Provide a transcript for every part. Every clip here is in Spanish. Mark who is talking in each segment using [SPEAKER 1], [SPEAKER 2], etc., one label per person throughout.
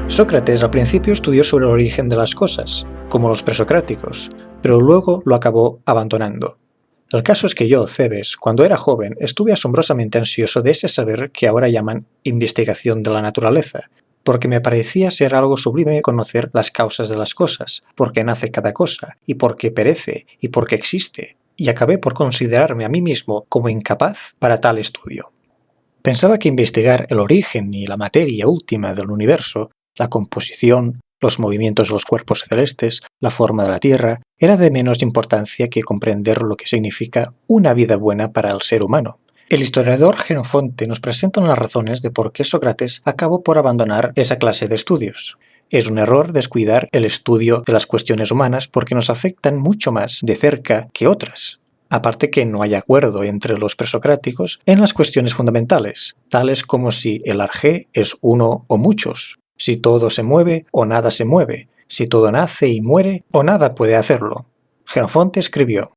[SPEAKER 1] Sócrates al principio estudió sobre el origen de las cosas, como los presocráticos, pero luego lo acabó abandonando. El caso es que yo, Cebes, cuando era joven, estuve asombrosamente ansioso de ese saber que ahora llaman investigación de la naturaleza, porque me parecía ser algo sublime conocer las causas de las cosas, por qué nace cada cosa, y por qué perece, y por qué existe, y acabé por considerarme a mí mismo como incapaz para tal estudio. Pensaba que investigar el origen y la materia última del universo, la composición, los movimientos de los cuerpos celestes, la forma de la Tierra, era de menos importancia que comprender lo que significa una vida buena para el ser humano. El historiador Jenofonte nos presenta las razones de por qué Sócrates acabó por abandonar esa clase de estudios. Es un error descuidar el estudio de las cuestiones humanas porque nos afectan mucho más de cerca que otras. Aparte que no hay acuerdo entre los presocráticos en las cuestiones fundamentales, tales como si el arjé es uno o muchos, si todo se mueve o nada se mueve, si todo nace y muere o nada puede hacerlo. Jenofonte escribió: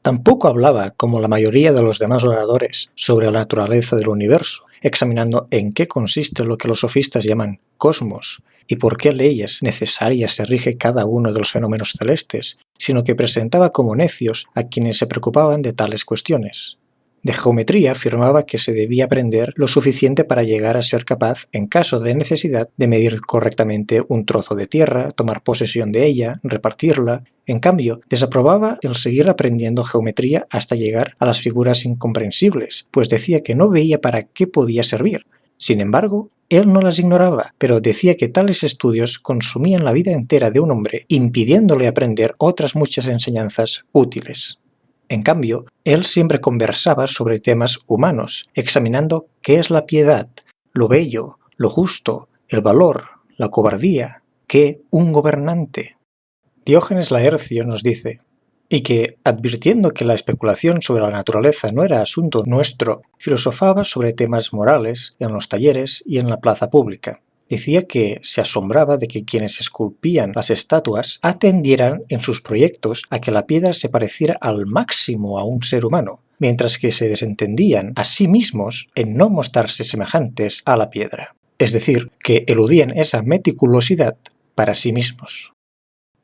[SPEAKER 1] tampoco hablaba, como la mayoría de los demás oradores, sobre la naturaleza del universo, examinando en qué consiste lo que los sofistas llaman cosmos, y por qué leyes necesarias se rige cada uno de los fenómenos celestes, sino que presentaba como necios a quienes se preocupaban de tales cuestiones. De geometría afirmaba que se debía aprender lo suficiente para llegar a ser capaz, en caso de necesidad, de medir correctamente un trozo de tierra, tomar posesión de ella, repartirla. En cambio, desaprobaba el seguir aprendiendo geometría hasta llegar a las figuras incomprensibles, pues decía que no veía para qué podía servir. Sin embargo, él no las ignoraba, pero decía que tales estudios consumían la vida entera de un hombre, impidiéndole aprender otras muchas enseñanzas útiles. En cambio, él siempre conversaba sobre temas humanos, examinando qué es la piedad, lo bello, lo justo, el valor, la cobardía, qué un gobernante. Diógenes Laercio nos dice, y que, advirtiendo que la especulación sobre la naturaleza no era asunto nuestro, filosofaba sobre temas morales en los talleres y en la plaza pública. Decía que se asombraba de que quienes esculpían las estatuas atendieran en sus proyectos a que la piedra se pareciera al máximo a un ser humano, mientras que se desentendían a sí mismos en no mostrarse semejantes a la piedra. Es decir, que eludían esa meticulosidad para sí mismos.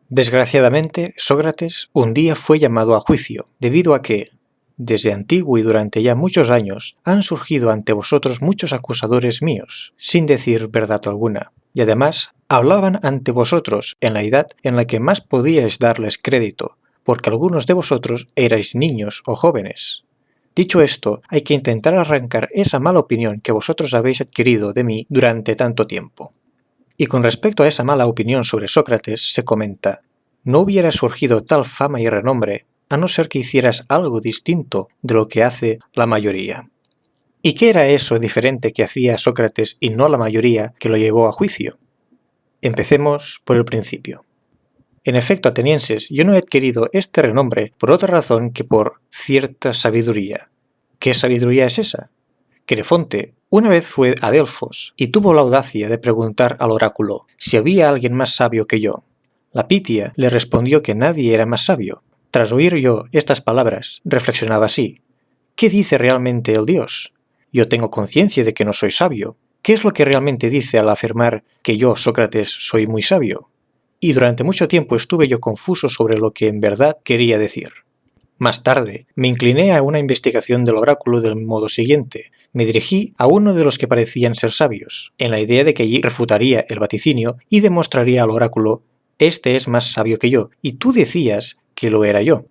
[SPEAKER 1] Desgraciadamente, Sócrates un día fue llamado a juicio, debido a que, desde antiguo y durante ya muchos años, han surgido ante vosotros muchos acusadores míos, sin decir verdad alguna, y además hablaban ante vosotros en la edad en la que más podíais darles crédito, porque algunos de vosotros erais niños o jóvenes. Dicho esto, hay que intentar arrancar esa mala opinión que vosotros habéis adquirido de mí durante tanto tiempo. Y con respecto a esa mala opinión sobre Sócrates, se comenta: no hubiera surgido tal fama y renombre a no ser que hicieras algo distinto de lo que hace la mayoría. ¿Y qué era eso diferente que hacía Sócrates y no la mayoría que lo llevó a juicio? Empecemos por el principio. En efecto, atenienses, yo no he adquirido este renombre por otra razón que por cierta sabiduría. ¿Qué sabiduría es esa? Crefonte una vez fue a Delfos y tuvo la audacia de preguntar al oráculo si había alguien más sabio que yo. La Pitia le respondió que nadie era más sabio. Tras oír yo estas palabras, reflexionaba así: ¿qué dice realmente el Dios? Yo tengo conciencia de que no soy sabio. ¿Qué es lo que realmente dice al afirmar que yo, Sócrates, soy muy sabio? Y durante mucho tiempo estuve yo confuso sobre lo que en verdad quería decir. Más tarde, me incliné a una investigación del oráculo del modo siguiente. Me dirigí a uno de los que parecían ser sabios, en la idea de que allí refutaría el vaticinio y demostraría al oráculo: este es más sabio que yo, y tú decías que lo era yo.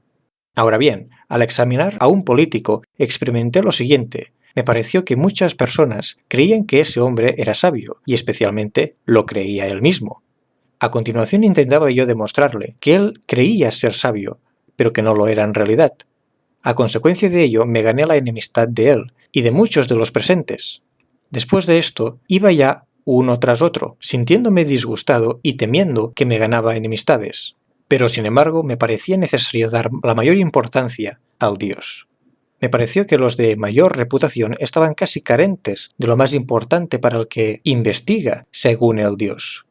[SPEAKER 1] Ahora bien, al examinar a un político, experimenté lo siguiente: me pareció que muchas personas creían que ese hombre era sabio, y especialmente lo creía él mismo. A continuación intentaba yo demostrarle que él creía ser sabio, pero que no lo era en realidad. A consecuencia de ello, me gané la enemistad de él y de muchos de los presentes. Después de esto, iba ya uno tras otro, sintiéndome disgustado y temiendo que me ganaba enemistades. Pero sin embargo, me parecía necesario dar la mayor importancia al Dios. Me pareció que los de mayor reputación estaban casi carentes de lo más importante para el que investiga según el Dios.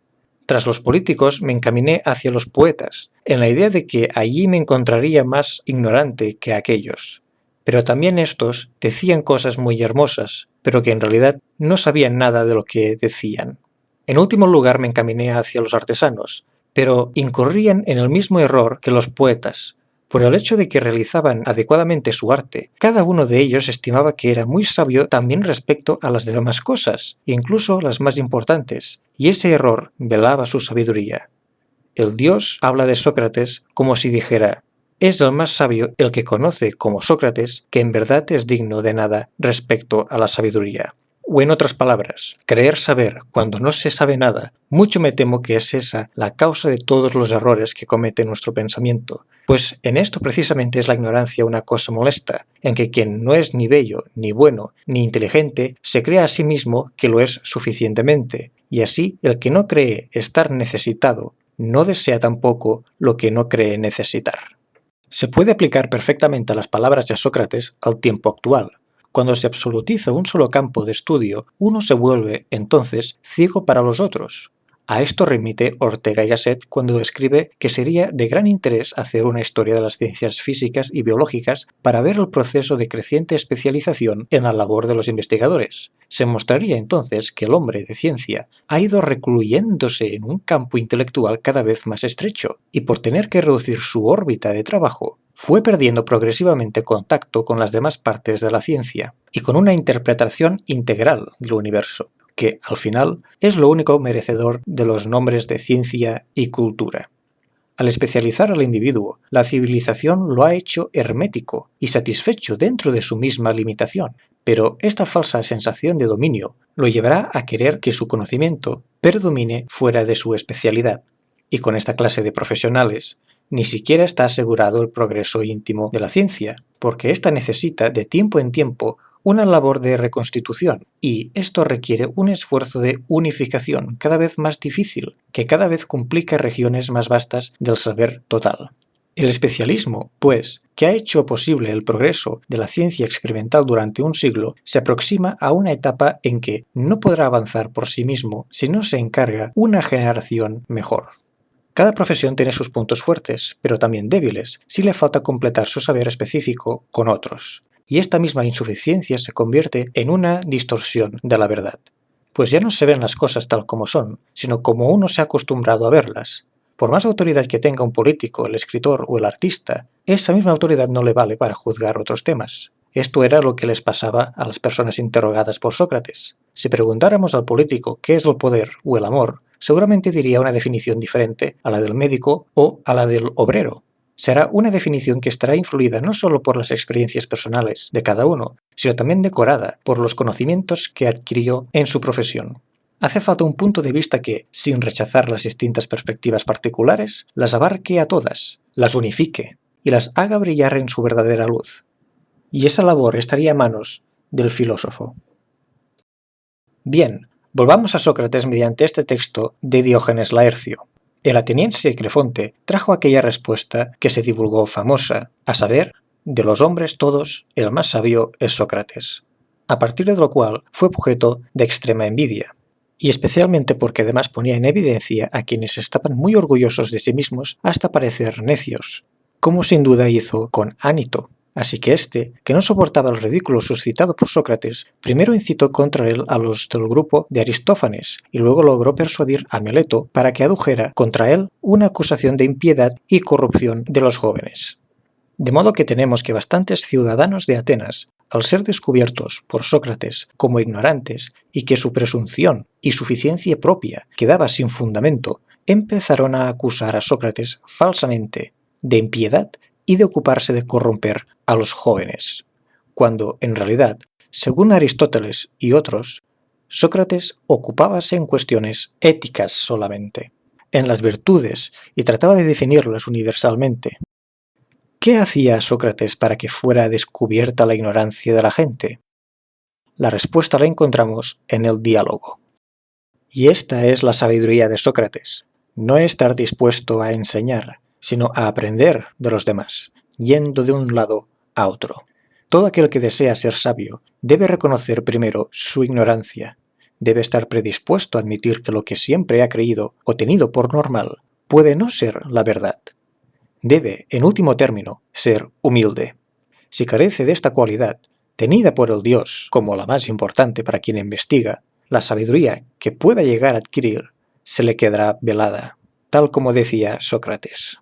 [SPEAKER 1] Tras los políticos me encaminé hacia los poetas, en la idea de que allí me encontraría más ignorante que aquellos. Pero también estos decían cosas muy hermosas, pero que en realidad no sabían nada de lo que decían. En último lugar me encaminé hacia los artesanos, pero incurrían en el mismo error que los poetas. Por el hecho de que realizaban adecuadamente su arte, cada uno de ellos estimaba que era muy sabio también respecto a las demás cosas, incluso las más importantes, y ese error velaba su sabiduría. El dios habla de Sócrates como si dijera: es el más sabio el que conoce como Sócrates que en verdad es digno de nada respecto a la sabiduría. O en otras palabras, creer saber cuando no se sabe nada, mucho me temo que es esa la causa de todos los errores que comete nuestro pensamiento, pues en esto precisamente es la ignorancia una cosa molesta, en que quien no es ni bello, ni bueno, ni inteligente, se cree a sí mismo que lo es suficientemente, y así el que no cree estar necesitado, no desea tampoco lo que no cree necesitar. Se puede aplicar perfectamente a las palabras de Sócrates al tiempo actual. Cuando se absolutiza un solo campo de estudio, uno se vuelve, entonces, ciego para los otros. A esto remite Ortega y Gasset cuando escribe que sería de gran interés hacer una historia de las ciencias físicas y biológicas para ver el proceso de creciente especialización en la labor de los investigadores. Se mostraría entonces que el hombre de ciencia ha ido recluyéndose en un campo intelectual cada vez más estrecho, y por tener que reducir su órbita de trabajo, fue perdiendo progresivamente contacto con las demás partes de la ciencia y con una interpretación integral del universo, que, al final, es lo único merecedor de los nombres de ciencia y cultura. Al especializar al individuo, la civilización lo ha hecho hermético y satisfecho dentro de su misma limitación, pero esta falsa sensación de dominio lo llevará a querer que su conocimiento predomine fuera de su especialidad, y con esta clase de profesionales ni siquiera está asegurado el progreso íntimo de la ciencia, porque ésta necesita de tiempo en tiempo una labor de reconstitución, y esto requiere un esfuerzo de unificación cada vez más difícil, que cada vez complica regiones más vastas del saber total. El especialismo, pues, que ha hecho posible el progreso de la ciencia experimental durante un siglo, se aproxima a una etapa en que no podrá avanzar por sí mismo si no se encarga una generación mejor. Cada profesión tiene sus puntos fuertes, pero también débiles, si le falta completar su saber específico con otros. Y esta misma insuficiencia se convierte en una distorsión de la verdad. Pues ya no se ven las cosas tal como son, sino como uno se ha acostumbrado a verlas. Por más autoridad que tenga un político, el escritor o el artista, esa misma autoridad no le vale para juzgar otros temas. Esto era lo que les pasaba a las personas interrogadas por Sócrates. Si preguntáramos al político qué es el poder o el amor, seguramente diría una definición diferente a la del médico o a la del obrero. Será una definición que estará influida no solo por las experiencias personales de cada uno, sino también decorada por los conocimientos que adquirió en su profesión. Hace falta un punto de vista que, sin rechazar las distintas perspectivas particulares, las abarque a todas, las unifique y las haga brillar en su verdadera luz. Y esa labor estaría a manos del filósofo. Bien, volvamos a Sócrates mediante este texto de Diógenes Laercio. El ateniense Crefonte trajo aquella respuesta que se divulgó famosa, a saber, de los hombres todos, el más sabio es Sócrates, a partir de lo cual fue objeto de extrema envidia, y especialmente porque además ponía en evidencia a quienes estaban muy orgullosos de sí mismos hasta parecer necios, como sin duda hizo con Ánito. Así que éste, que no soportaba el ridículo suscitado por Sócrates, primero incitó contra él a los del grupo de Aristófanes y luego logró persuadir a Meleto para que adujera contra él una acusación de impiedad y corrupción de los jóvenes. De modo que tenemos que bastantes ciudadanos de Atenas, al ser descubiertos por Sócrates como ignorantes y que su presunción y suficiencia propia quedaba sin fundamento, empezaron a acusar a Sócrates falsamente de impiedad y de ocuparse de corromper a los jóvenes, cuando, en realidad, según Aristóteles y otros, Sócrates ocupábase en cuestiones éticas solamente, en las virtudes, y trataba de definirlas universalmente. ¿Qué hacía Sócrates para que fuera descubierta la ignorancia de la gente? La respuesta la encontramos en el diálogo. Y esta es la sabiduría de Sócrates, no estar dispuesto a enseñar, sino a aprender de los demás, yendo de un lado a otro. Todo aquel que desea ser sabio debe reconocer primero su ignorancia, debe estar predispuesto a admitir que lo que siempre ha creído o tenido por normal puede no ser la verdad. Debe, en último término, ser humilde. Si carece de esta cualidad, tenida por el Dios como la más importante para quien investiga, la sabiduría que pueda llegar a adquirir se le quedará velada, tal como decía Sócrates.